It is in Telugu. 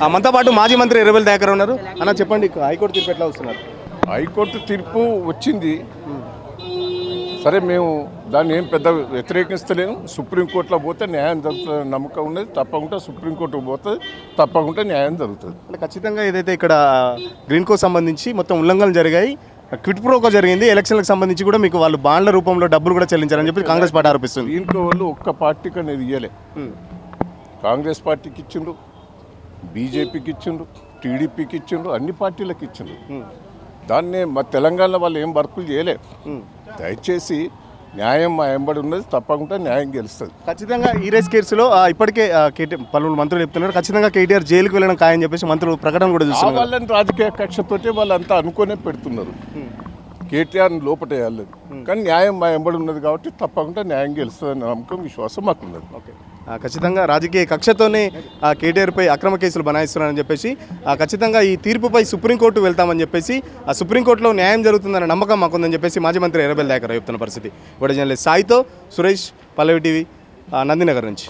మనతో పాటు మాజీ మంత్రి ఎర్రబెల్లి దయాకర్ ఉన్నారు. అన్న చెప్పండి, హైకోర్టు తీర్పు ఎట్లా వస్తున్నారు? హైకోర్టు తీర్పు వచ్చింది సరే, మేము దాన్ని ఏం పెద్ద వ్యతిరేకిస్తలేము. సుప్రీంకోర్టులో పోతే న్యాయం జరుగుతుంది నమ్మకం ఉన్నది. తప్పకుండా సుప్రీంకోర్టుకు పోతే తప్పకుండా న్యాయం జరుగుతుంది. అంటే ఖచ్చితంగా ఏదైతే ఇక్కడ గ్రీన్కో సంబంధించి మొత్తం ఉల్లంఘనలు జరిగాయి, క్విట్ ప్రోకో జరిగింది, ఎలక్షన్లకు సంబంధించి కూడా మీకు వాళ్ళు బాండ్ల రూపంలో డబ్బులు కూడా చెల్లించారని చెప్పి కాంగ్రెస్ పార్టీ ఆరోపిస్తుంది. దీంట్లో వాళ్ళు ఒక్క పార్టీకి అనేది ఇవ్వలే. కాంగ్రెస్ పార్టీకి ఇచ్చిండ్రు, బీజేపీకి ఇచ్చిండ్రు, టీడీపీకి ఇచ్చిండ్రు, అన్ని పార్టీలకు ఇచ్చిండ్రు. దాన్నే మా తెలంగాణలో వాళ్ళు ఏం వర్కులు చేయలే. దయచేసి న్యాయం మా ఎంబడి ఉన్నది, తప్పకుండా న్యాయం గెలుస్తుంది. ఖచ్చితంగా ఈ రేస్ కేసులో ఇప్పటికే పలువురు మంత్రులు చెప్తున్నారు ఖచ్చితంగా కేటీఆర్ జైలుకు వెళ్ళడం ఖాయని చెప్పేసి మంత్రులు ప్రకటన కూడా చూస్తున్నారు. వాళ్ళని రాజకీయ కక్షతోటే వాళ్ళంతా అనుకునే పెడుతున్నారు. కేటీఆర్ని లోపటేయాలి, కానీ న్యాయం మా ఎంబడి ఉన్నది కాబట్టి తప్పకుండా న్యాయం గెలుస్తుందని నమ్మకం, విశ్వాసం మాకున్నది. ఖచ్చితంగా రాజకీయ కక్షతోనే కేటీఆర్పై అక్రమ కేసులు బనాయిస్తున్నారని చెప్పేసి ఖచ్చితంగా ఈ తీర్పుపై సుప్రీంకోర్టు వెళ్తామని చెప్పేసి ఆ సుప్రీంకోర్టులో న్యాయం జరుగుతుందన్న నమ్మకం మాకుందని చెప్పేసి మాజీ మంత్రి ఎర్రబెల్లి దయాకర్ చెప్తున్న పరిస్థితి. కూడా జర్నలిస్ట్ సాయితో సురేష్, పల్లవి టీవీ, నందినగర్ నుంచి.